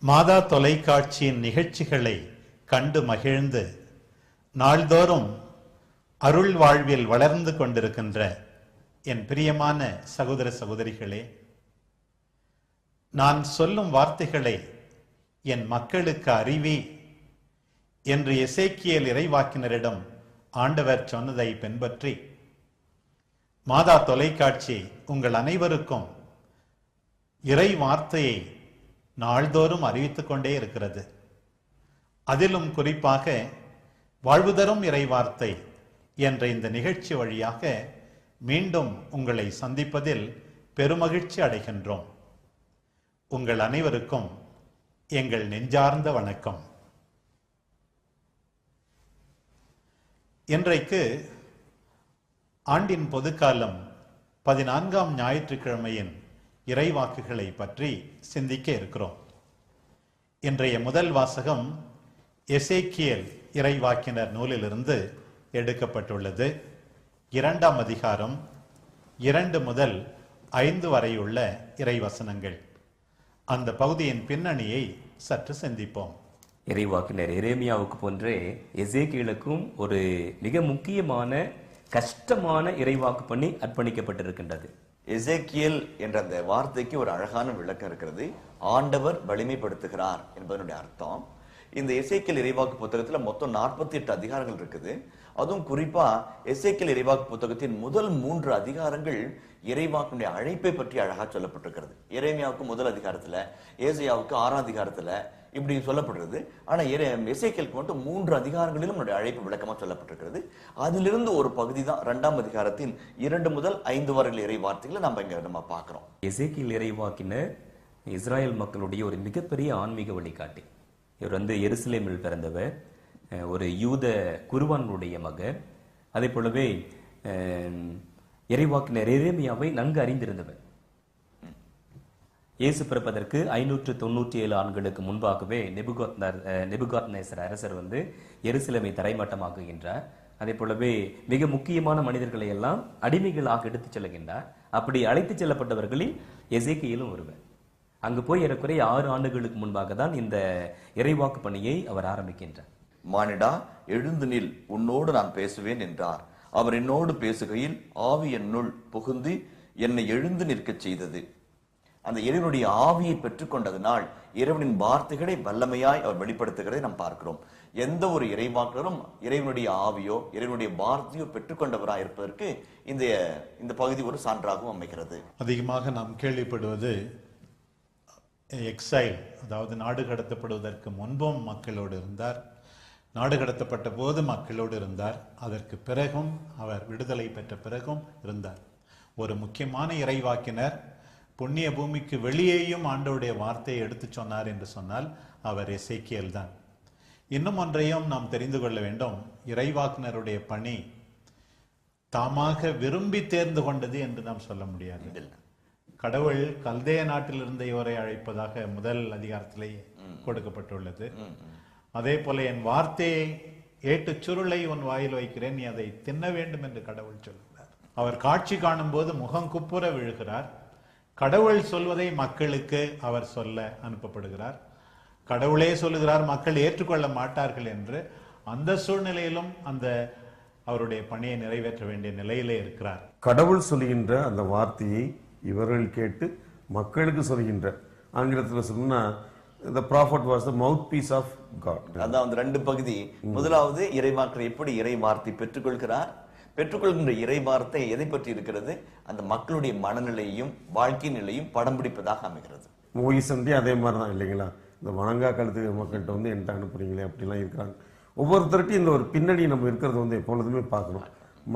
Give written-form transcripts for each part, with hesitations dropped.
மாதா தொலைக்காட்சியின் நிகழ்ச்சிகளை கண்டு மகிழ்ந்து நாள்தோறும் அருள் வாழ்வில் வளர்ந்து கொண்டிருக்கின்ற என் பிரியமான சகோதர சகோதரிகளே, நான் சொல்லும் வார்த்தைகளை என் மக்களுக்கு அறிவி என்று எசேக்கியேல் இறைவாக்கினரிடம் ஆண்டவர் சொன்னதை பின்பற்றி மாதா தொலைக்காட்சி உங்கள் அனைவருக்கும் இறை வார்த்தையை நாள்தோறும் அறிவித்துக் கொண்டே இருக்கிறது. அதிலும் குறிப்பாக வாழ்வு தரும் இறை வார்த்தை என்ற இந்த நிகழ்ச்சி வழியாக மீண்டும் உங்களை சந்திப்பதில் பெருமகிழ்ச்சி அடைகின்றோம். உங்கள் அனைவருக்கும் எங்கள் நெஞ்சார்ந்த வணக்கம். இன்றைக்கு ஆண்டின் பொதுக்காலம் 14ஆம் ஞாயிற்றுக்கிழமையின் இறைவாக்குகளை பற்றி சிந்திக்க இருக்கிறோம். இன்றைய முதல் வாசகம் எசேக்கியேல் இறைவாக்கினர் நூலிலிருந்து எடுக்கப்பட்டுள்ளது. 2ஆம் அதிகாரம் 2 முதல் 5 வரையுள்ள இறைவசனங்கள். அந்த பகுதியின் பின்னணியை சற்று சிந்திப்போம். இறைவாக்கினர் எரேமியாவுக்கு போன்றே எசேக்கியேலுக்கும் ஒரு மிக முக்கியமான கஷ்டமான இறைவாக்கு பண்ணி அர்ப்பணிக்கப்பட்டிருக்கின்றது. எசேக்கியேல் என்ற அந்த வார்த்தைக்கு ஒரு அழகான விளக்கம் இருக்கிறது. ஆண்டவர் வலிமைப்படுத்துகிறார் என்பதனுடைய அர்த்தம். இந்த எசேக்கியேல் இறைவாக்கு புத்தகத்துல மொத்தம் 48 அதிகாரங்கள் இருக்குது. அதுவும் குறிப்பா எசேக்கியேல் இறைவாக்கு புத்தகத்தின் முதல் 3 அதிகாரங்கள் இறைவாக்குடைய அழைப்பை பற்றி அழகா சொல்லப்பட்டிருக்கிறது. எரேமியாவுக்கு முதல் அதிகாரத்துல, ஏசாயாவுக்கு 6ஆம் அதிகாரத்துல இப்படி சொல்லப்படுறது. ஆனா எசேக்கியேலுக்கு மட்டும் 3 அதிகாரங்களிலும் அழைப்பு விளக்கமா சொல்லப்பட்டிருக்கிறது. அதிலிருந்து ஒரு பகுதி தான் 2ஆம் அதிகாரத்தின் 2 முதல் 5 வரை இறை வார்த்தைகளை நம்ம பார்க்கிறோம். எசேக்கியேல் இறைவாக்கினர் இஸ்ராயல் மக்களுடைய ஒரு மிகப்பெரிய ஆன்மீக வழிகாட்டி. இவர் எருசலேமில் பிறந்தவர், ஒரு யூத குருவானுடைய மகன். அதே போலவே இறைவாக்கினர் எரேமியாவை நன்கு அறிந்திருந்தவர். இயேசு பிறப்பதற்கு 597 ஆண்டுகளுக்கு முன்பாகவே நெபுகாத்நேசர் அரசர் எருசலேமை தரைமட்டமாக்குகின்றார். அதே போலவே மிக முக்கியமான மனிதர்களை எல்லாம் அடிமைகளாக எடுத்துச் செல்கின்றார். அப்படி அழைத்துச் செல்லப்பட்டவர்களில் எசேக்கியேலும் ஒருவர். அங்கு போய் ஏறக்குறைய 6 ஆண்டுகளுக்கு முன்பாக தான் இந்த இறைவாக்கு பணியை அவர் ஆரம்பிக்கின்றார். மானிடா, எழுந்து நில், உன்னோடு நான் பேசுவேன் என்றார். அவர் என்னோடு பேசுகையில் ஆவி என்னுள் புகுந்து என்னை எழுந்து நிற்கச் செய்தது. அந்த இறைவனுடைய ஆவியை பெற்றுக்கொண்டதனால் இறைவனின் வார்த்தைகளை வல்லமையாய் அவர் வெளிப்படுத்துகிறதை நாம் பார்க்கிறோம். எந்த ஒரு இறைவாக்கினரும் இறைவனுடைய ஆவியோ இறைவனுடைய வார்த்தையோ பெற்றுக்கொண்டவராய் இருப்பதற்கு இந்த பகுதி ஒரு சான்றாகவும் அமைகிறது. அதிகமாக நாம் கேள்விப்படுவது எக்ஸைல், அதாவது நாடு கடத்தப்படுவதற்கு முன்பும் மக்களோடு இருந்தார், நாடு கடத்தப்பட்ட போது மக்களோடு இருந்தார், அதற்கு பிறகும் அவர் விடுதலை பெற்ற பிறகும் இருந்தார். ஒரு முக்கியமான இறைவாக்கினர் புண்ணிய பூமிக்கு வெளியேயும் ஆண்டவருடைய வார்த்தையை எடுத்து சொன்னார் என்று சொன்னால் அவர் எசேக்கியேல் தான். இன்னும் ஒன்றையும் நாம் தெரிந்து கொள்ள வேண்டும். இறைவாக்கினருடைய பணி தாமாக விரும்பி தேர்ந்து கொண்டது என்று நாம் சொல்ல முடியாது. கடவுள் கல்தேய நாட்டிலிருந்து இவரை அழைப்பதாக முதல் அதிகாரத்திலேயே கொடுக்கப்பட்டுள்ளது. அதே போல என் வார்த்தையை ஏட்டு சுருளை உன் வாயில் வைக்கிறேன், நீ அதை தின்ன வேண்டும் என்று கடவுள் சொல்கிறார். அவர் காட்சி காணும் போது முகம் குப்புற விழுகிறார். கடவுள் சொல்வதை மக்களுக்கு அவர் சொல்ல அனுப்பப்படுகிறார். கடவுளே சொல்லுகிறார், மக்கள் ஏற்றுக்கொள்ள மாட்டார்கள் என்று. அந்த சூழ்நிலையிலும் அந்த அவருடைய பணியை நிறைவேற்ற வேண்டிய நிலையிலே இருக்கிறார். கடவுள் சொல்கின்ற அந்த வார்த்தையை இவர்கள் கேட்டு மக்களுக்கு சொல்கின்ற, ஆங்கிலத்தில் சொன்னா the prophet was the mouthpiece of God. அதான் 2 பகுதி. முதலாவது இறைவாக்கினர் எப்படி இறை வார்த்தை பெற்றுக்கொள்கிறார், பெற்றுக்கொள்கின்ற இறை வார்த்தை எதை பற்றி இருக்கிறது, அந்த மக்களுடைய மனநிலையும் வாழ்க்கை நிலையும் படம் பிடிப்பதாக அமைகிறது. மோயிசந்தே அதே மாதிரி தான் இல்லைங்களா? இந்த வணங்கா காலத்துக்கு மக்கள்கிட்ட என்கிட்ட அனுப்புறீங்களே அப்படிலாம் இருக்கிறாங்க. ஒவ்வொருத்தருக்கும் இந்த ஒரு பின்னணி நம்ம இருக்கிறது எப்பொழுதுமே பார்க்கணும்.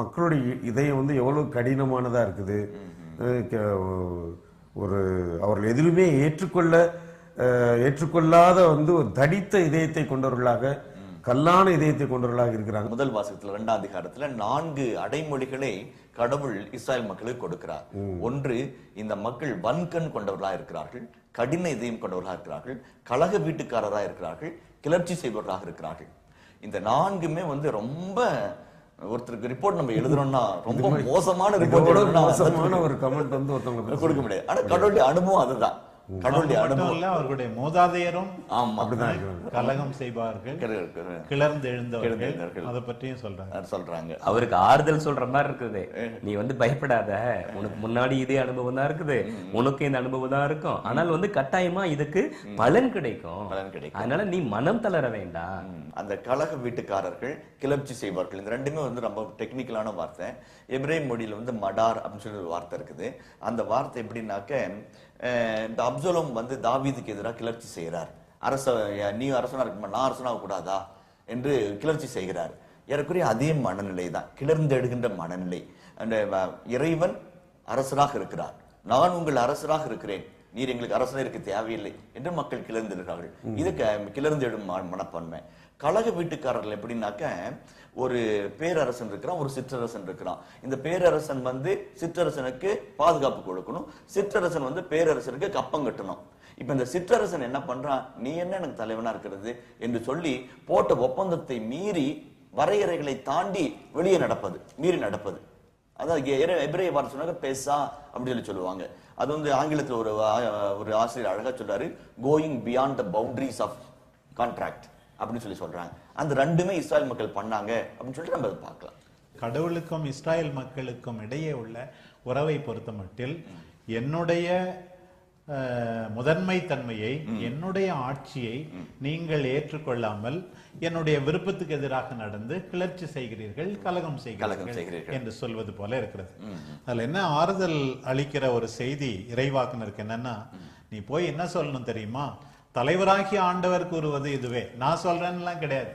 மக்களுடைய இதயம் எவ்வளவு கடினமானதா இருக்குது. ஒரு அவர்கள் எதிலுமே ஏற்றுக்கொள்ளாத ஒரு தடித்த இதயத்தை கொண்டவர்களாக, கல்லான இதயத்தை கொண்டவர்களாக இருக்கிறாங்க. முதல் வாசகத்துல 2ஆம் அதிகாரத்துல 4 அடைமொழிகளை கடவுள் இஸ்ராயல் மக்களுக்கு கொடுக்கிறார். ஒன்று, இந்த மக்கள் வன்கண் கொண்டவர்களாக இருக்கிறார்கள், கடின இதயம் கொண்டவர்களாக இருக்கிறார்கள், கழக வீட்டுக்காரராக இருக்கிறார்கள், கிளர்ச்சி செய்பவர்களாக இருக்கிறார்கள். இந்த 4மே ரொம்ப ஒருத்தருக்கு ரிப்போர்ட் நம்ம எழுதுறோம்னா ரொம்ப மோசமான ரிப்போர்ட், மோசமான ஒரு கமெண்ட் ஒருத்தவங்க கொடுக்க முடியாது. ஆனா கடவுளுடைய அனுபவம் அதுதான். கடவுளுடைய மட்டும் அனுபவம். இல்ல, அவர்களுடைய மூதாதையரும் ஆமா அப்படிதான் இருக்கிறாங்க. கலகம் செய்வார்கள், கிளர்ந்து எழுந்தவர்கள், அதை பற்றியும் சொல்றாங்க. சொல்றாங்க. அவருக்கு ஆறுதல் சொல்ற மாதிரி இருக்குது. நீ பயப்படாத, உனக்கு முன்னாடி இதே அனுபவம் தான் இருக்குது, உனக்கு இந்த அனுபவம் தான் இருக்கும். ஆனால் கட்டாயமா இதுக்கு பலன் கிடைக்கும். அதனால நீ மனம் தளர வேண்டாம். அந்த கலக வீட்டுக்காரர்கள் கிளர்ச்சி செய்வார்கள். இந்த ரெண்டுமே ரொம்ப டெக்னிக்கலான வார்த்தை. எபிரேய மொழியில மடார் அப்படின்னு சொல்லி ஒரு வார்த்தை இருக்குது. அந்த வார்த்தை எப்படின்னாக்க, இந்த அப்சலோம் தாவீதுக்கு எதிராக கிளர்ச்சி செய்கிறார். நீ அரசனா இருக்க, நான் அரசனாக கூடாதா என்று கிளர்ச்சி செய்கிறார். ஏறக்குறைய அதே மனநிலை தான், கிளர்ந்தெடுகின்ற மனநிலை. அந்த இறைவன் அரசராக இருக்கிறார், நான் உங்கள் அரசராக இருக்கிறேன், நீர் எங்களுக்கு அரசனாக இருக்க தேவையில்லை என்று மக்கள் கிளர்ந்திருக்கிறார்கள். இது கிளர்ந்தெடும் மனப்பான்மை. கழக வீட்டுக்காரர்கள் எப்படின்னாக்க, ஒரு பேரரசன் இருக்கிறான், ஒரு சிற்றரசன் இருக்கிறான். இந்த பேரரசன் சிற்றரசனுக்கு பாதுகாப்பு கொடுக்கணும், சிற்றரசன் பேரரசனுக்கு கப்பம் கட்டணும். இப்ப இந்த சிற்றரசன் என்ன பண்றான், நீ என்ன எனக்கு தலைவனா இருக்கிறது என்று சொல்லி போட்ட ஒப்பந்தத்தை மீறி, வரையறைகளை தாண்டி வெளியே மீறி நடப்பது. அதாவது எபிரேய வார்த்தை சொன்னாங்க பேசா அப்படின்னு சொல்லுவாங்க. அது ஆங்கிலத்தில் ஒரு ஆசிரியர் அழகா சொல்றாரு, going beyond the boundaries of contract அப்படின்னு சொல்றாங்க. அந்த ரெண்டுமே இஸ்ராயல் மக்கள் பண்ணாங்க அப்படின்னு சொல்லிட்டு நம்ம அதை பார்க்கலாம். கடவுளுக்கும் இஸ்ராயல் மக்களுக்கும் இடையே உள்ள உறவை பொறுத்த மட்டில் என்னுடைய முதன்மை தன்மையை, என்னுடைய ஆட்சியை நீங்கள் ஏற்றுக்கொள்ளாமல் என்னுடைய விருப்பத்துக்கு எதிராக நடந்து கிளர்ச்சி செய்கிறீர்கள், கலகம் செய்கிறீர்கள் என்று சொல்வது போல இருக்கிறது. அதுல என்ன ஆறுதல் அளிக்கிற ஒரு செய்தி இறைவாக்குனருக்கு என்னன்னா, நீ போய் என்ன சொல்லணும் தெரியுமா, தலைவராகி ஆண்டவர் கூறுவது இதுவே, நான் சொல்றேன்லாம் கிடையாது.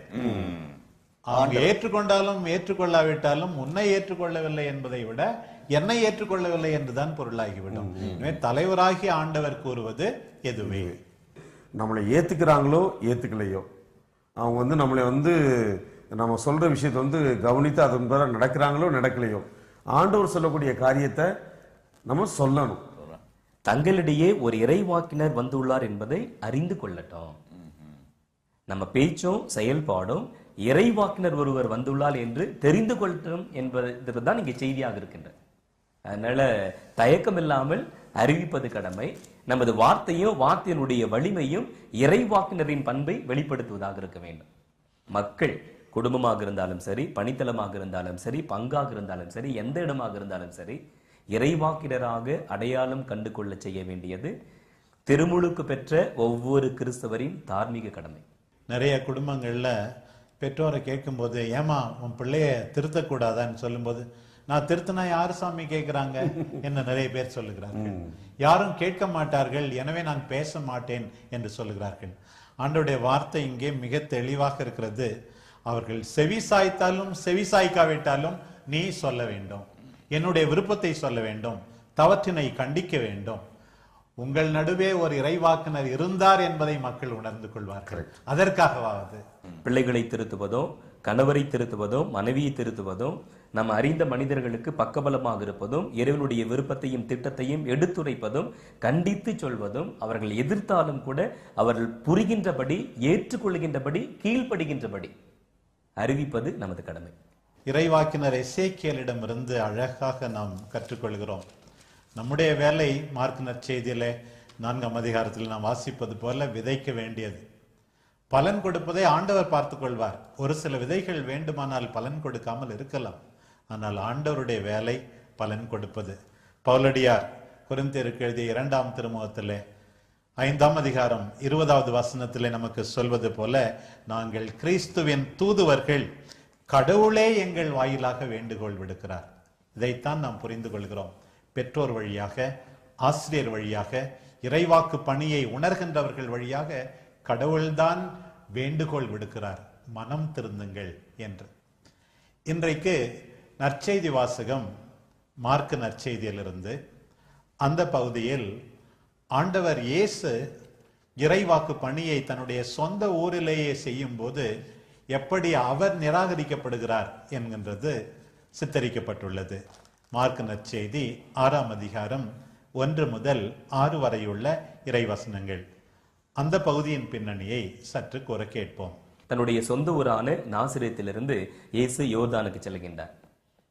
அவங்க ஏற்றுக்கொண்டாலும் ஏற்றுக்கொள்ளாவிட்டாலும் உன்னை ஏற்றுக்கொள்ளவில்லை என்பதை விட என்னை ஏற்றுக்கொள்ளவில்லை என்றுதான் பொருளாகிவிடும். தலைவராகி ஆண்டவர் கூறுவது எதுவே. நம்மளை ஏத்துக்கிறாங்களோ ஏத்துக்கலையோ, அவங்க நம்மளை நம்ம சொல்ற விஷயத்தை கவனித்து அதன் பிற நடக்கிறாங்களோ நடக்கலையோ, ஆண்டவர் சொல்லக்கூடிய காரியத்தை நம்ம சொல்லணும். தங்களிடையே ஒரு இறைவாக்கினர் வந்துள்ளார் என்பதை அறிந்து கொள்ளட்டும். நம்ம பேச்சும் செயல்பாடும் இறைவாக்கினர் ஒருவர் வந்துள்ளார் என்று தெரிந்து கொள்ளட்டும் என்பதுதான் இங்கே செய்தியாக இருக்கின்றது. அதனால தயக்கம் இல்லாமல் அறிவிப்பது கடமை. நமது வார்த்தையும் வார்த்தையினுடைய வலிமையும் இறைவாக்கினரின் பண்பை வெளிப்படுத்துவதாக இருக்க வேண்டும். மக்கள் குடும்பமாக இருந்தாலும் சரி, பணித்தளமாக இருந்தாலும் சரி, பங்காக இருந்தாலும் சரி, எந்த இடமாக இருந்தாலும் சரி, இறைவாக்கினராக அடையாளம் கண்டு கொள்ள செய்ய வேண்டியது திருமுழுக்கு பெற்ற ஒவ்வொரு கிறிஸ்தவரின் தார்மீக கடமை. நிறைய குடும்பங்கள்ல பெற்றோரை கேட்கும் போது, ஏமா உன் பிள்ளைய திருத்தக்கூடாதான்னு சொல்லும்போது, நான் திருத்தினா யாரு சாமி கேட்கிறாங்க என்று நிறைய பேர் சொல்லுகிறார்கள். யாரும் கேட்க மாட்டார்கள், எனவே நான் பேச மாட்டேன் என்று சொல்லுகிறார்கள். ஆண்டவருடைய வார்த்தை இங்கே மிக தெளிவாக இருக்கிறது. அவர்கள் செவி சாய்த்தாலும் செவி சாய்க்காவிட்டாலும் நீ சொல்ல வேண்டும், என்னுடைய விருப்பத்தை சொல்ல வேண்டும், தவற்றினை கண்டிக்க வேண்டும். உங்கள் நடுவே ஒரு இறைவாக்கினர் இருந்தார் என்பதை மக்கள் உணர்ந்து கொள்வார்கள். அதற்காகவாவது பிள்ளைகளை திருத்துவதோ, கணவரை திருத்துவதோ, மனைவியை திருத்துவதோ, நம்ம அறிந்த மனிதர்களுக்கு பக்கபலமாக இருப்பதும், இறைவனுடைய விருப்பத்தையும் திட்டத்தையும் எடுத்துரைப்பதும், கண்டித்து சொல்வதும், அவர்கள் எதிர்த்தாலும் கூட அவர்கள் புரிகின்றபடி, ஏற்றுக்கொள்கின்றபடி, கீழ்ப்படுகின்றபடி அறிவிப்பது நமது கடமை. இறைவாக்கினர் எசேக்கியலிடமிருந்து அழகாக நாம் கற்றுக்கொள்கிறோம். நம்முடைய வேலை மார்க் நற்செய்தியிலே 4ஆம் அதிகாரத்தில் நாம் வாசிப்பது போல விதைக்க வேண்டியது. பலன் கொடுப்பதை ஆண்டவர் பார்த்துக் கொள்வார். ஒரு சில விதைகள் வேண்டுமானால் பலன் கொடுக்காமல் இருக்கலாம், ஆனால் ஆண்டவருடைய வேலை பலன் கொடுப்பது. பவுலடியார் கொரிந்தியருக்கு எழுதிய 2ஆம் திருமுகத்திலே 5ஆம் அதிகாரம் 20வது வசனத்திலே நமக்கு சொல்வது போல, நாங்கள் கிறிஸ்துவின் தூதுவர்கள், கடவுளே எங்கள் வாயிலாக வேண்டுகோள் விடுக்கிறார். இதைத்தான் நாம் புரிந்து கொள்கிறோம். பெற்றோர் வழியாக, ஆசிரியர் வழியாக, இறைவாக்கு பணியை உணர்கின்றவர்கள் வழியாக கடவுள்தான் வேண்டுகோள் விடுக்கிறார், மனம் திருந்துங்கள் என்று. இன்றைக்கு நற்செய்தி வாசகம் மார்க் நற்செய்தியிலிருந்து. அந்த பகுதியில் ஆண்டவர் இயேசு இறைவாக்கு பணியை தன்னுடைய சொந்த ஊரிலேயே செய்யும் போது எப்படி அவர் நிராகரிக்கப்படுகிறார் என்கின்றது சித்தரிக்கப்பட்டுள்ளது. மார்க் நற்செய்தி 6ஆம் அதிகாரம் 1 முதல் 6 வரையுள்ள இறைவசனங்கள். அந்த பகுதியின் பின்னணியை சற்று கூற கேட்போம். தன்னுடைய சொந்த ஊரான நாசரேத்திலிருந்து இயேசு யோர்தானுக்கு செல்கின்றார்.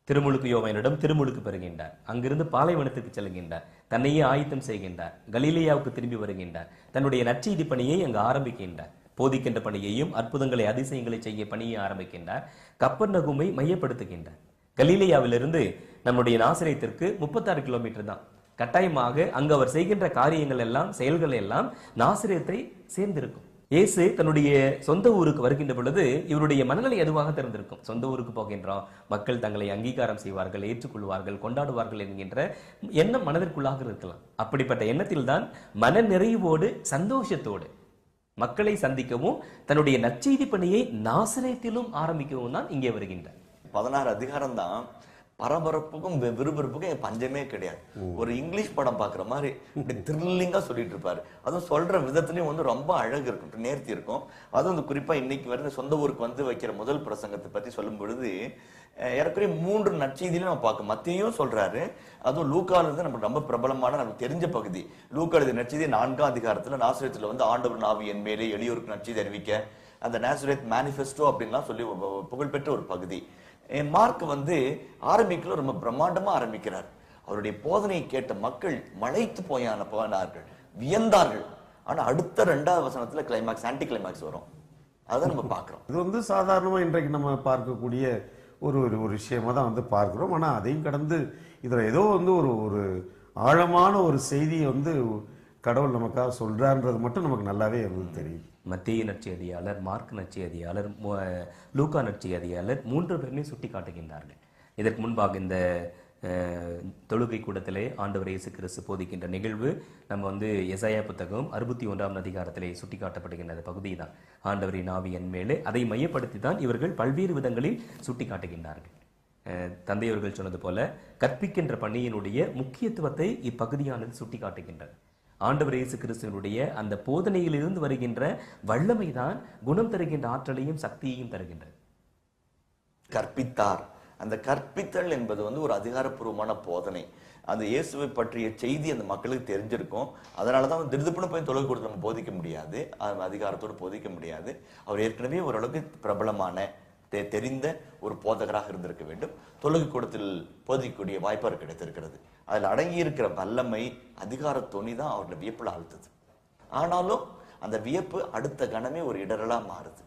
திருமுழுக்கு யோவானிடம் திருமுழுக்கு பெறுகின்றார். அங்கிருந்து பாலைவனத்திற்கு செல்கின்றார். தன்னையே ஆயத்தம் செய்கின்றார். கலிலேயாவுக்கு திரும்பி வருகின்றார். தன்னுடைய நற்செய்தி பணியை அங்கு ஆரம்பிக்கின்றார். போதிக்கின்ற பணியையும் அற்புதங்களை அதிசயங்களை செய்ய பணியை ஆரம்பிக்கின்றார். கப்பர்நகூமை மையப்படுத்துகின்றார். கலிலேயாவிலிருந்து நம்முடைய நாசரேத்திற்கு 36 கிலோமீட்டர் தான். கட்டாயமாக அங்கு அவர் செய்கின்ற காரியங்கள் எல்லாம் செயல்கள் எல்லாம் நாசரேத்தை சேர்ந்திருக்கும். இயேசு தன்னுடைய சொந்த ஊருக்கு வருகின்ற பொழுது இவருடைய மனநிலை எதுவாக திறந்திருக்கும். சொந்த ஊருக்கு போகின்றோம், மக்கள் தங்களை அங்கீகாரம் செய்வார்கள், ஏற்றுக்கொள்வார்கள், கொண்டாடுவார்கள் என்கின்ற எண்ணம் மனதிற்குள்ளாக இருக்கலாம். அப்படிப்பட்ட எண்ணத்தில் தான் மன நிறைவோடு சந்தோஷத்தோடு மக்களை சந்திக்கவும் தன்னுடைய நற்செய்தி பணியை நாசரேத்திலும் ஆரம்பிக்கவும் தான் இங்கே வருகின்றார். 16 அதிகாரம் தான் பரபரப்புக்கும் விறுவிறுப்புக்கும் பஞ்சமே கிடையாது. ஒரு இங்கிலீஷ் படம் பாக்குற மாதிரி த்ரில்லிங்கா சொல்லிட்டு இருப்பாரு. அதுவும் சொல்ற விதத்துலயும் வந்து ரொம்ப அழகு இருக்கும், நேர்த்தி இருக்கும். அதுவும் வந்து குறிப்பா இன்னைக்கு வர சொந்த ஊருக்கு வந்து வைக்கிற முதல் பிரசங்கத்தை பத்தி சொல்லும் பொழுது ஏறக்குறைய 3 நற்செய்தியிலும் நம்ம பார்க்க மத்தியும் சொல்றாரு. அதுவும் லூக்கால இருந்து நமக்கு ரொம்ப பிரபலமான நமக்கு தெரிஞ்ச பகுதி. லூக்கா எழுதிய நற்செய்தி 4ஆம் அதிகாரத்துல நாசரேத்துல வந்து ஆண்டவர் நாவி என் மேலே எளியோருக்கு நற்செய்தி அறிவிக்க, அந்த நாசரேத் மேனிஃபெஸ்டோ அப்படின்லாம் சொல்லி புகழ்பெற்ற ஒரு பகுதி. மார்க் வந்து ஆரம்பிக்கல ரொம்ப பிரம்மாண்டமா ஆரம்பிக்கிறார். அவருடைய போதனையை கேட்ட மக்கள் மலைத்து போனார்கள், வியந்தார்கள். ஆனா அடுத்த 2வது வசனத்துல கிளைமாக்ஸ், ஆன்டி கிளைமாக்ஸ் வரும். அதை நம்ம பார்க்கிறோம். இது வந்து சாதாரணமா இன்றைக்கு நம்ம பார்க்கக்கூடிய ஒரு ஒரு விஷயமா தான் வந்து பார்க்கிறோம். ஆனா அதையும் கடந்து இதுல ஏதோ வந்து ஒரு ஆழமான ஒரு செய்தியை வந்து கடவுள் நமக்காக சொல்றான்றது மட்டும் நமக்கு நல்லாவே தெரியும். மத்தேயு நற்செய்தியாளர், மார்க் நற்செய்தியாளர், லூக்கா நற்செய்தியாளர் 3 பேருமே சுட்டி காட்டுகின்றார்கள். இதற்கு முன்பாக இந்த தொழுகை கூடத்திலே ஆண்டவர் இயேசு கிறிஸ்து போதிக்கின்ற நிகழ்வு நம்ம வந்து எசாயா புத்தகம் 61ஆம் அதிகாரத்திலே சுட்டி காட்டப்படுகின்ற பகுதி தான். ஆண்டவரின் ஆவி என் மேலே, அதை மையப்படுத்தி தான் இவர்கள் பல்வேறு விதங்களில் சுட்டி காட்டுகின்றார்கள். தந்தையவர்கள் சொன்னது போல கற்பிக்கின்ற பணியினுடைய முக்கியத்துவத்தை இப்பகுதியானது சுட்டி காட்டுகின்றது. ஆண்டவர் இயேசு கிறிஸ்துவினுடைய அந்த போதனையிலிருந்து வருகின்ற வல்லமைதான் குணம் தருகின்ற ஆற்றலையும் சக்தியையும் தருகின்றது. கற்பித்தார். அந்த கற்பித்தல் என்பது வந்து ஒரு அதிகாரப்பூர்வமான போதனை. அந்த இயேசுவை பற்றிய செய்தி அந்த மக்களுக்கு தெரிஞ்சிருக்கும். அதனாலதான் திருதுப்புன்னு போய் தொழுகை கொடுத்து நம்ம போதிக்க முடியாது, அதிகாரத்தோடு போதிக்க முடியாது. அவர் ஏற்கனவே ஓரளவுக்கு பிரபலமான தெரிந்த ஒரு போதகராக இருந்திருக்க வேண்டும். தொழுகை கூடத்தில் போதிக்கக்கூடிய வாய்ப்பு அவர் கிடைத்திருக்கிறது. அதில் அடங்கி இருக்கிற வல்லமை, அதிகார துணி தான் அவர்களை வியப்புல ஆழ்த்துது. ஆனாலும் அந்த வியப்பு அடுத்த கணமே ஒரு இடரலா மாறுது.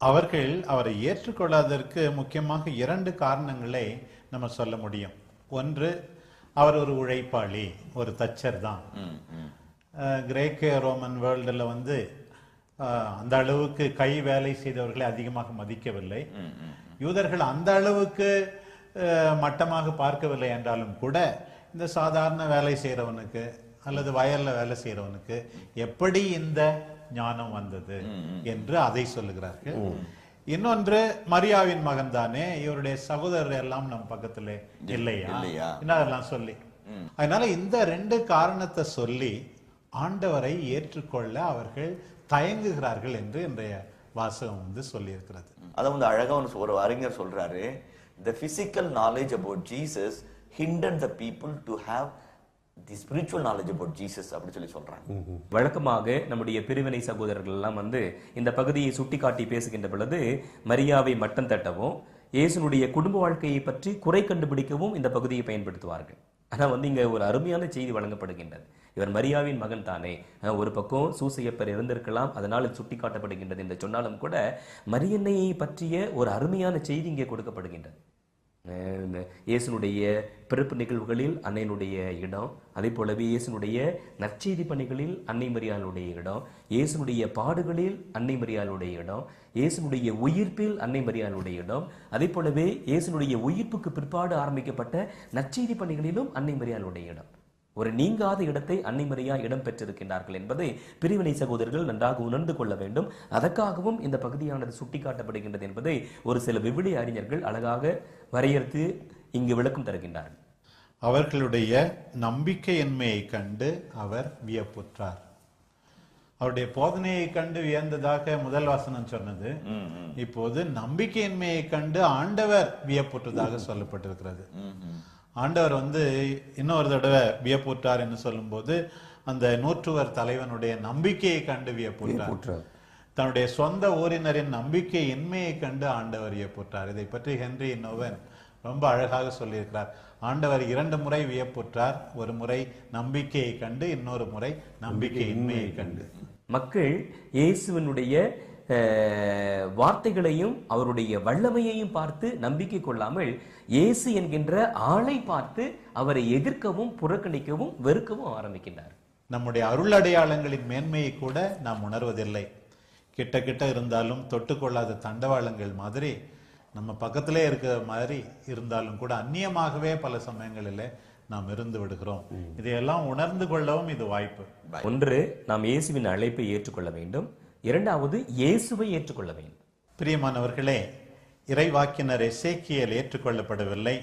அவர்கள் அவரை ஏற்றுக்கொள்ளாததற்கு முக்கியமாக 2 காரணங்களை நம்ம சொல்ல முடியும். ஒன்று, அவர் ஒரு உழைப்பாளி, ஒரு தச்சர் தான். கிரேக்க ரோமன் வேர்ல்டுல வந்து அந்த அளவுக்கு கை வேலை செய்தவர்களை அதிகமாக மதிக்கவில்லை. யூதர்கள் அந்த அளவுக்கு மட்டமாக பார்க்கவில்லை என்றாலும் கூட இந்த சாதாரண வேலை செய்யறவனுக்கு அல்லது வயல்ல வேலை செய்யறவனுக்கு எப்படி இந்த ஞானம் வந்தது என்று அதை சொல்லுகிறார்கள். இன்னொன்று, மரியாவின் மகன் தானே, இவருடைய சகோதரர் எல்லாம் நம் பக்கத்துல இல்லையா அதெல்லாம் சொல்லி, அதனால இந்த 2 காரணத்தை சொல்லி ஆண்டவரை ஏற்றுக்கொள்ள அவர்கள் தயங்குகிறார்கள் என்று இன்றைய வாசகம் வந்து சொல்லி இருக்கிறது. அதை வந்து அழகா ஒரு அறிஞர் சொல்றாரு, the physical knowledge about Jesus hindered the people to have the spiritual knowledge about Jesus அப்படி சொல்லி சொல்றாங்க. வழக்கமாக நம்முடைய பிரிவினை சகோதரர்கள் எல்லாம் வந்து இந்த பகுதியை சுட்டி காட்டி பேசுகின்ற பொழுது மரியாவை மட்டம் தட்டவும் இயேசுனுடைய குடும்ப வாழ்க்கையை பற்றி குறை கண்டுபிடிக்கவும் இந்த பகுதியை பயன்படுத்துவார்கள். ஆனா வந்து இங்க ஒரு அருமையான செய்தி வழங்கப்படுகின்றது. இவர் மரியாவின் மகன் தானே, ஒரு பக்கம் சூசையப்பர் இருந்திருக்கலாம், அதனால் சுட்டி காட்டப்படுகின்றது என்று சொன்னாலும் கூட மரியன்னையை பற்றிய ஒரு அருமையான செய்தி இங்கே கொடுக்கப்படுகின்றது. இயேசுனுடைய பிறப்பு நிகழ்வுகளில் அன்னையினுடைய இடம், அதே போலவே இயேசுனுடைய நற்செய்தி பணிகளில் அன்னை மரியாளுடைய இடம், இயேசுனுடைய பாடுகளில் அன்னை மரியாளுடைய இடம், இயேசுனுடைய உயிர்ப்பில் அன்னை மரியாளுடைய இடம், அதே போலவே இயேசுனுடைய உயிர்ப்புக்கு பிற்பாடு ஆரம்பிக்கப்பட்ட நற்செய்தி பணிகளிலும் அன்னை மரியாளுடைய இடம். ஒரு நீங்காத இடத்தை அன்னை மரியா இடம் பெற்றிருக்கின்றார்கள் என்பதை பிரிவினை சகோதரர்கள் நன்றாக உணர்ந்து கொள்ள வேண்டும். அதற்காகவும் இந்த பகுதியானது சுட்டி காட்டப்படுகின்றது என்பதை ஒரு சில விவிலிய அறிஞர்கள் அழகாக வரையறுத்து இங்கு விளக்கம் தருகின்றார்கள். அவர்களுடைய நம்பிக்கையின்மையை கண்டு அவர் வியப்புற்றார். அவருடைய போதனையை கண்டு வியந்ததாக முதல் வசனம் சொன்னது. இப்போது நம்பிக்கையின்மையை கண்டு ஆண்டவர் வியப்புற்றதாக சொல்லப்பட்டிருக்கிறது. ஆண்டவர் வந்து இன்னொரு தடவை வியப்புற்றார் என்று சொல்லும் போது அந்த நூற்றுவர் தலைவனுடைய நம்பிக்கையை கண்டு வியப்புற்றார். தன்னுடைய சொந்த ஊரினரின் நம்பிக்கை இன்மையை கண்டு ஆண்டவர் வியப்புற்றார். இதை பற்றி ஹென்றி நோவன் ரொம்ப அழகாக சொல்லியிருக்கிறார். ஆண்டவர் 2 முறை வியப்புற்றார். ஒரு முறை நம்பிக்கையை கண்டு, இன்னொரு முறை நம்பிக்கையின்மையை கண்டு. மக்கள் இயேசுவினுடைய வார்த்தைகளையும் அவருடைய வல்லமையையும் பார்த்து நம்பிக்கை கொள்ளாமல் இயேசு என்கின்ற ஆளை பார்த்து அவரை எதிர்க்கவும் புறக்கணிக்கவும் வெறுக்கவும் ஆரம்பிக்கின்றார். நம்முடைய அருள் அடையாளங்களின் மேன்மையை கூட நாம் உணர்வதில்லை. கிட்ட கிட்ட இருந்தாலும் தொட்டுக்கொள்ளாத தண்டவாளங்கள் மாதிரி, நம்ம பக்கத்திலே இருக்கிற மாதிரி இருந்தாலும் கூட அந்நியமாகவே பல சமயங்களில் நாம் இருந்து விடுகிறோம். இதையெல்லாம் உணர்ந்து கொள்ளவும் இது வாய்ப்பு. ஒன்று, நாம் இயேசுவின் அழைப்பை ஏற்றுக்கொள்ள வேண்டும். இரண்டாவது, இயேசுவை ஏற்றுக்கொள்ள வேண்டும். பிரியமானவர்களே, இறைவாக்கினர் எசேக்கியேல் ஏற்றுக்கொள்ளப்படவில்லை.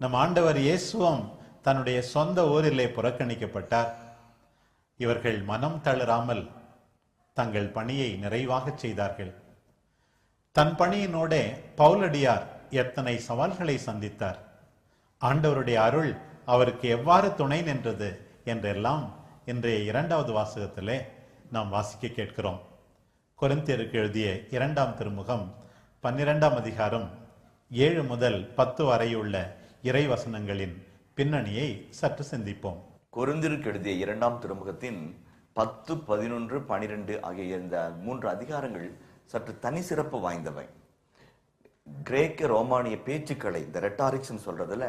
நம் ஆண்டவர் இயேசுவும் தன்னுடைய சொந்த ஊரிலே புறக்கணிக்கப்பட்டார். இவர்கள் மனம் தளராமல் தங்கள் பணியை நிறைவாக செய்தார்கள். தன் பணியினோட பவுலடியார் எத்தனை சவால்களை சந்தித்தார். ஆண்டவருடைய அருள் அவருக்கு எவ்வாறு துணை நின்றது என்றெல்லாம் இன்றைய 2வது வாசகத்திலே நாம் வாசிக்க கேட்கிறோம். கொரிந்தியருக்கு எழுதிய 2ஆம் திருமுகம் 12ஆம் அதிகாரம் 7 முதல் 10 வரையுள்ள இறைவசனங்களின் பின்னணியை சற்று சிந்திப்போம். கொரிந்தியருக்கு எழுதிய 2ஆம் திருமுகத்தின் 10, 11, 12 ஆகிய இந்த 3 அதிகாரங்கள் சற்று தனி சிறப்பு வாய்ந்தவை. கிரேக்க ரோமானிய பேச்சுக்களை, இந்த ரெட்டாரிக்ஸ் சொல்றதுல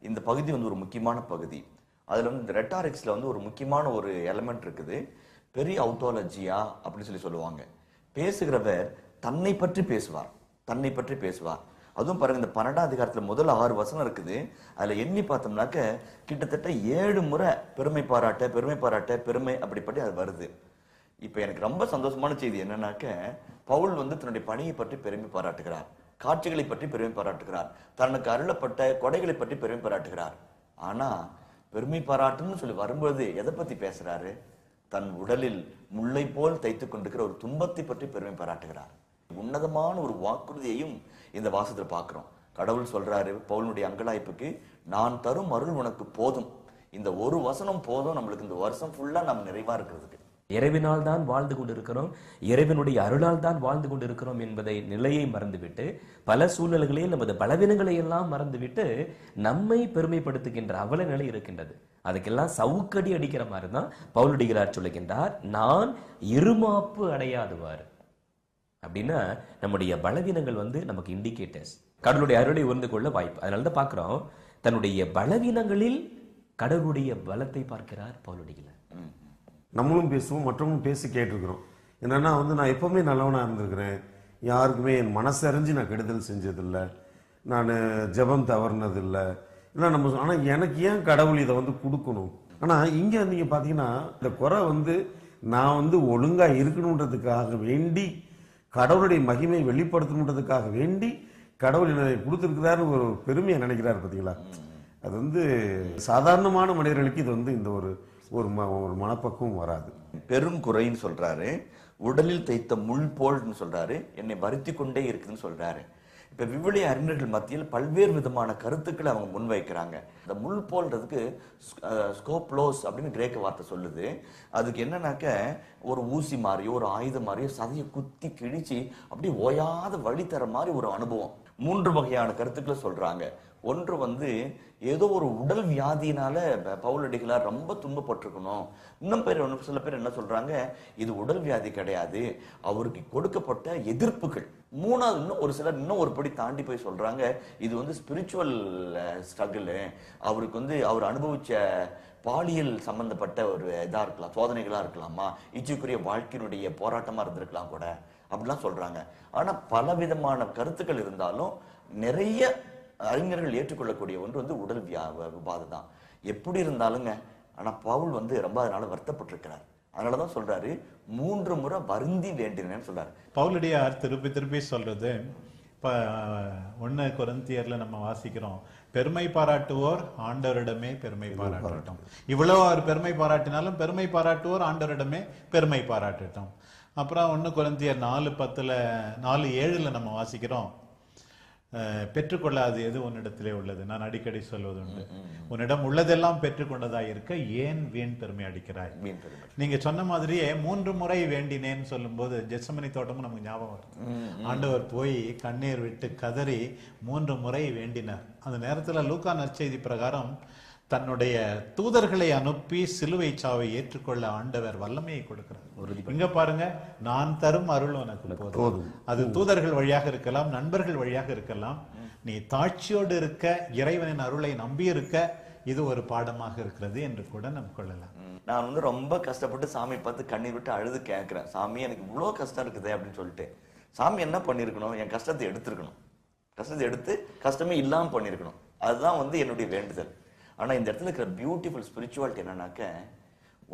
இந்த பகுதி வந்து ஒரு முக்கியமான பகுதி. அதுல வந்து இந்த ரெட்டாரிக்ஸ்ல வந்து ஒரு முக்கியமான ஒரு எலமெண்ட் இருக்குது. பெரிய அவுட்டாலஜியா அப்படின்னு சொல்லுவாங்க. பேசுகிறவர் தன்னை பற்றி பேசுவார், தன்னை பற்றி பேசுவார். அதுவும் பாருங்க, இந்த 12ஆம் அதிகாரத்துல முதல் 6 வசனம் இருக்குது. அதுல எண்ணி பார்த்தோம்னாக்க கிட்டத்தட்ட 7 முறை பெருமை பாராட்ட, பெருமை பாராட்ட, பெருமை அப்படிப்படி அது வருது. இப்ப எனக்கு ரொம்ப சந்தோஷமான செய்தி என்னன்னாக்க, பவுல் வந்து தன்னுடைய பணியை பற்றி பெருமை பாராட்டுகிறார், காட்சிகளை பற்றி பெருமை பாராட்டுகிறார், தனக்கு அருளப்பட்ட கொடைகளை பற்றி பெருமை பாராட்டுகிறார். ஆனா பெருமை பாராட்டுன்னு சொல்லி வரும்போது எதை பத்தி பேசுறாரு? தன் உடலில் முல்லை போல் தைத்துக் கொண்டிருக்கிற ஒரு துன்பத்தை பற்றி பெருமை பாராட்டுகிறார். உன்னதமான ஒரு வாக்குறுதியையும் இந்த வாசத்துல பார்க்கிறோம். கடவுள் சொல்றாரு பவுலுடைய அங்கலாய்ப்புக்கு, நான் தரும் அருள் உனக்கு போதும். இந்த ஒரு வசனம் போதும் நம்மளுக்கு இந்த வருஷம் ஃபுல்லா நம்ம நிறைவா இருக்கிறதுக்கு. இறைவனால் தான் வாழ்ந்து கொண்டிருக்கிறோம், இறைவனுடைய அருளால் தான் வாழ்ந்து கொண்டிருக்கிறோம் என்பதை நிலையை மறந்துவிட்டு, பல சூழ்நிலைகளில் நமது பலவீனங்களை எல்லாம் மறந்துவிட்டு நம்மை பெருமைப்படுத்துகின்ற அவல நிலை இருக்கின்றது. அதுக்கெல்லாம் சவுக்கடி அடிக்கிற மாதிரி தான் பவுலடிகளார் சொல்லுகின்றார், நான் இருமாப்பு அடையாதுவார். அப்படின்னா நம்முடைய பலவீனங்கள் வந்து நமக்கு இண்டிகேட்டர்ஸ், கடவுளுடைய அருளை உணர்ந்து கொள்ள வாய்ப்பு. அதனாலதான் பார்க்கிறோம், தன்னுடைய பலவீனங்களில் கடவுளுடைய பலத்தை பார்க்கிறார் பவுலடிகளார். நம்மளும் பேசுவோம், மற்றவங்களும் பேசி கேட்டிருக்கிறோம். என்னன்னா வந்து நான் எப்பவுமே நல்லவனா இருந்திருக்கிறேன், யாருக்குமே என் மனசறிஞ்சு நான் கெடுதல் செஞ்சதில்லை, நான் ஜெபம் தவறுனதில்லை, இல்லை நம்ம. ஆனால் எனக்கு ஏன் கடவுள் இதை வந்து கொடுக்கணும்? ஆனால் இங்கே நீங்கள் பார்த்தீங்கன்னா இந்த குறை வந்து நான் வந்து ஒழுங்காக இருக்கணுன்றதுக்காக வேண்டி, கடவுளுடைய மகிமை வெளிப்படுத்தணுன்றதுக்காக வேண்டி கடவுள் என்னை கொடுத்துருக்கிறாரு ஒரு பெருமையை நினைக்கிறாரு. பார்த்தீங்களா, அது வந்து சாதாரணமான மனிதர்களுக்கு இது வந்து இந்த ஒரு மனப்பக்குவம் வராது. பெருங்குறைன்னு சொல்றாரு, உடலில் தைத்த முள் போல்னு சொல்றாரு, என்னை வருத்தி கொண்டே இருக்குதுன்னு சொல்றாரு. இப்ப விவிலிய அறிஞர்கள் மத்தியில் பல்வேறு விதமான கருத்துக்களை அவங்க முன்வைக்கிறாங்க. இந்த முள் போல்றதுக்கு ஸ்கோப்லோஸ் அப்படின்னு கிரேக்க வார்த்தை சொல்லுது. அதுக்கு என்னன்னாக்க ஒரு ஊசி மாதிரியோ ஒரு ஆயுதம் மாதிரியோ சதையை குத்தி கிழிச்சு அப்படி ஓயாத வழி தர மாதிரி ஒரு அனுபவம். 3 வகையான கருத்துக்களை சொல்றாங்க. ஒன்று வந்து ஏதோ ஒரு உடல் வியாதியினால பவுலடிகளார் ரொம்ப துன்பப்பட்டிருக்கணும். இன்னும் சில பேர் என்ன சொல்றாங்க, இது உடல் வியாதி கிடையாது, அவருக்கு கொடுக்கப்பட்ட எதிர்ப்புகள். மூணாவது இன்னும் ஒரு சிலர் இன்னும் ஒரு படி தாண்டி போய் சொல்றாங்க, இது வந்து ஸ்பிரிச்சுவல் ஸ்ட்ரகிள், அவருக்கு வந்து அவர் அனுபவிச்ச பாலியல் சம்பந்தப்பட்ட ஒரு இதா இருக்கலாம், சோதனைகளா இருக்கலாமா, இச்சுக்குரிய வாழ்க்கையினுடைய போராட்டமா இருந்திருக்கலாம் கூட அப்படிலாம் சொல்றாங்க. ஆனா பல விதமான கருத்துக்கள் இருந்தாலும் நிறைய அறிஞர்கள் ஏற்றுக்கொள்ளக்கூடிய ஒன்று வந்து உடல் விவாதம் தான். எப்படி இருந்தாலுங்க, ஆனா பவுல் வந்து ரொம்ப அதனால வருத்தப்பட்டிருக்கிறார். அதனாலதான் சொல்றாரு, 3 முறை வருந்தி வேண்டினேன்னு சொல்றாரு. பவுலடியார் திருப்பி திருப்பி சொல்றது, இப்ப 1 கொரிந்தியர்ல நம்ம வாசிக்கிறோம், பெருமை பாராட்டுவோர் ஆண்டவரிடமே பெருமை பாராட்டட்டும். இவ்வளவு அவர் பெருமை பாராட்டினாலும் பெருமை பாராட்டுவோர் ஆண்டவரிடமே பெருமை பாராட்டட்டும். அப்புறம் 1 கொரிந்தியர் 4:10 4:7 நம்ம வாசிக்கிறோம், பெற்றுக்கொள்ளாது எது உன்னிடத்திலே உள்ளது. நான் அடிக்கடி சொல்வது உண்டு, உன்னிடம் உள்ளதெல்லாம் பெற்றுக்கொண்டதாய் இருக்க ஏன் வீண் பெருமை அடிக்கிறாய். நீங்க சொன்ன மாதிரியே 3 முறை வேண்டினேன்னு சொல்லும் போது ஜெத்சமனி தோட்டமும் நமக்கு ஞாபகம் வருது. ஆண்டவர் போய் கண்ணீர் விட்டு கதறி 3 முறை வேண்டினார். அந்த நேரத்துல லூக்கா நற்செய்தி பிரகாரம் தன்னுடைய தூதர்களை அனுப்பி சிலுவை சாவை ஏற்றுக்கொள்ள ஆண்டவர் வல்லமையை கொடுக்கிறார். இங்க பாருங்க, நான் தரும் அருள் உனக்கு போதும். அது தூதர்கள் வழியாக இருக்கலாம், நண்பர்கள் வழியாக இருக்கலாம். நீ தாட்சியோடு இருக்க, இறைவனின் அருளை நம்பி இருக்க, இது ஒரு பாடமாக இருக்கிறது என்று கூட நம்ம கொள்ளலாம். நான் வந்து ரொம்ப கஷ்டப்பட்டு சாமி பார்த்து கண்ணீர் விட்டு அழுது கேட்கிறேன், சாமி எனக்கு இவ்வளவு கஷ்டம் இருக்குது அப்படின்னு சொல்லிட்டு. சாமி என்ன பண்ணிருக்கணும்? என் கஷ்டத்தை எடுத்திருக்கணும். கஷ்டத்தை எடுத்து கஷ்டமே இல்லாம பண்ணிருக்கணும். அதுதான் வந்து என்னுடைய வேண்டுதல். ஆனா இந்த இடத்துல இருக்கிற பியூட்டிஃபுல் ஸ்பிரிச்சுவாலிட்டி என்னன்னாக்க,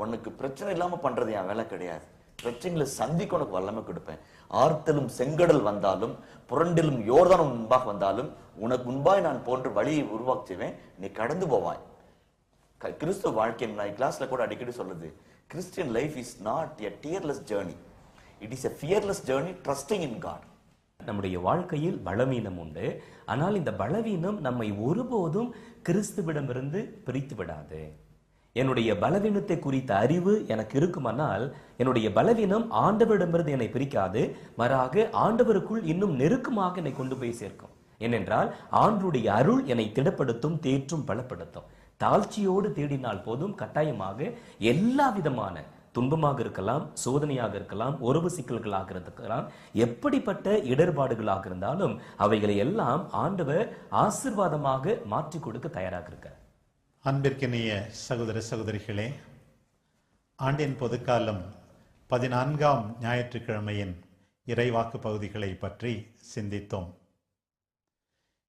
உனக்கு பிரச்சனை இல்லாம பண்றது என் வேலை கிடையாது. பிரச்சனைகளை சந்திக்க உனக்கு வல்லமை கொடுப்பேன். ஆர்த்தலும் செங்கடல் வந்தாலும் புரண்டிலும் யோர்தான் முன்பாக வந்தாலும் உனக்கு முன்பாய் நான் போன்ற வழியை உருவாக்குவேன், நீ கடந்து போவாய். கிறிஸ்துவ வாழ்க்கை நான் கிளாஸ்ல கூட அடிக்கடி சொல்லுது, Christian life is not a tearless journey, it is a fearless journey trusting in God. நம்முடைய வாழ்க்கையில் பலவீனம் உண்டு. ஆனால் இந்த பலவீனம் நம்மை ஒருபோதும் கிறிஸ்துவிடமிருந்து பிரித்து விடாது. என்னுடைய பலவீனத்தை குறித்த அறிவு எனக்கு இருக்குமானால் என்னுடைய பலவீனம் ஆண்டவரிடமிருந்து என்னை பிரிக்காது, மாறாக ஆண்டவருக்குள் இன்னும் நெருக்கமாக என்னை கொண்டு போய் சேர்க்கும். ஏனென்றால் ஆண்டவருடைய அருள் என்னை திடப்படுத்தும், தேற்றும், பலப்படுத்தும். தாழ்ச்சியோடு தேடினால் போதும், கட்டாயமாக எல்லா விதமான துன்பமாக இருக்கலாம், சோதனையாக இருக்கலாம், உறவு சிக்கல்களாக இருக்கலாம், எப்படிப்பட்ட இடர்பாடுகளாக இருந்தாலும் அவைகளை எல்லாம் ஆண்டவர் ஆசீர்வாதமாக மாற்றி கொடுக்க தயாராக இருக்கார். அன்பிற்கினிய சகோதர சகோதரிகளே, ஆண்டின் பொதுக்காலம் 14ஆம் ஞாயிற்றுக்கிழமையின் இறைவாக்கு பகுதிகளை பற்றி சிந்தித்தோம்.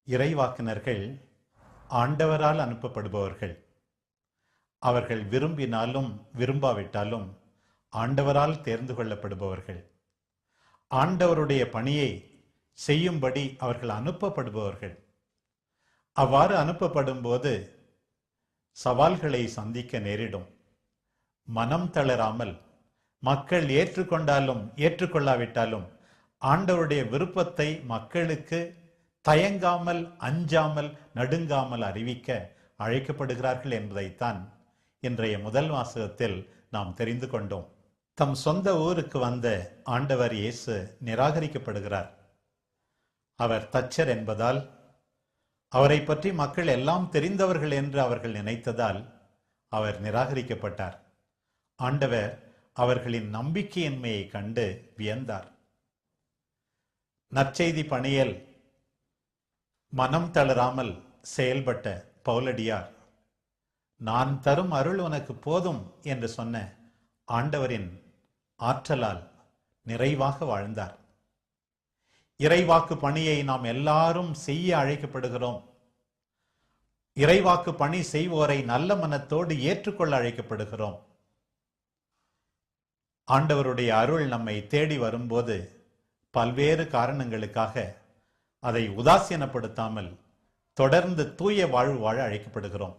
இறைவாக்கினர்கள் ஆண்டவரால் அனுப்பப்படுபவர்கள். அவர்கள் விரும்பினாலும் விரும்பாவிட்டாலும் ஆண்டவரால் தேர்ந்து கொள்ளப்படுபவர்கள். ஆண்டவருடைய பணியை செய்யும்படி அவர்கள் அனுப்பப்படுபவர்கள். அவ்வாறு அனுப்பப்படும் போது சவால்களை சந்திக்க நேரிடும். மனம் தளராமல், மக்கள் ஏற்றுக்கொண்டாலும் ஏற்றுக்கொள்ளாவிட்டாலும் ஆண்டவருடைய விருப்பத்தை மக்களுக்கு தயங்காமல், அஞ்சாமல், நடுங்காமல் அறிவிக்க அழைக்கப்படுகிறார்கள் என்பதைத்தான் இன்றைய முதல் வாசகத்தில் நாம் தெரிந்து கொண்டோம். தம் சொந்த ஊருக்கு வந்த ஆண்டவர் இயேசு நிராகரிக்கப்படுகிறார். அவர் தச்சர் என்பதால், அவரை பற்றி மக்கள் எல்லாம் தெரிந்தவர்கள் என்று அவர்கள் நினைத்ததால் அவர் நிராகரிக்கப்பட்டார். ஆண்டவர் அவர்களின் நம்பிக்கையின்மையை கண்டு வியந்தார். நற்செய்தி பணியில் மனம் தளராமல் செயல்பட்ட பவுலடியார் நான் தரும் அருள் உனக்கு போதும் என்று சொன்ன ஆண்டவரின் ஆற்றலால் நிறைவாக வாழ்ந்தார். இறைவாக்கு பணியை நாம் எல்லாரும் செய்ய அழைக்கப்படுகிறோம். இறைவாக்கு பணி செய்வோரை நல்ல மனத்தோடு ஏற்றுக்கொள்ள அழைக்கப்படுகிறோம். ஆண்டவருடைய அருள் நம்மை தேடி வரும்போது பல்வேறு காரணங்களுக்காக அதை உதாசீனப்படுத்தாமல் தொடர்ந்து தூய வாழ்வு வாழ அழைக்கப்படுகிறோம்.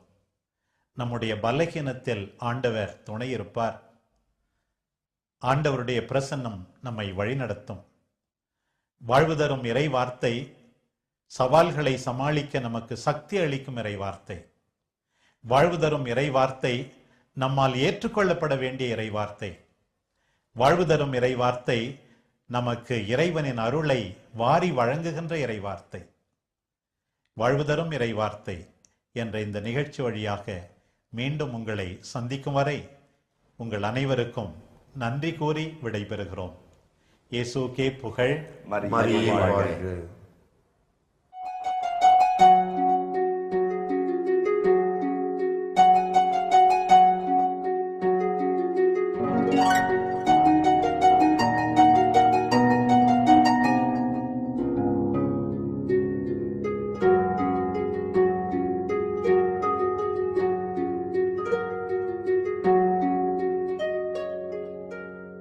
நம்முடைய பலகீனத்தில் ஆண்டவர் துணை இருப்பார். ஆண்டவருடைய பிரசன்னம் நம்மை வழிநடத்தும். வாழ்வு தரும் இறை வார்த்தை சவால்களை சமாளிக்க நமக்கு சக்தி அளிக்கும் இறை வார்த்தை. வாழ்வு தரும் இறை வார்த்தை நம்மால் ஏற்றுக்கொள்ளப்பட வேண்டிய இறை வார்த்தை. வாழ்வு தரும் இறை வார்த்தை நமக்கு இறைவனின் அருளை வாரி வழங்குகின்ற இறை வார்த்தை. வாழ்வு தரும் இறை வார்த்தை என்ற இந்த நிகழ்ச்சி வழியாக மீண்டும் உங்களை சந்திக்கும் வரை உங்கள் அனைவருக்கும் நன்றி கூறி விடைபெறுகிறோம். இயேசுவுக்கே புகழ். மரியே வாழ்க.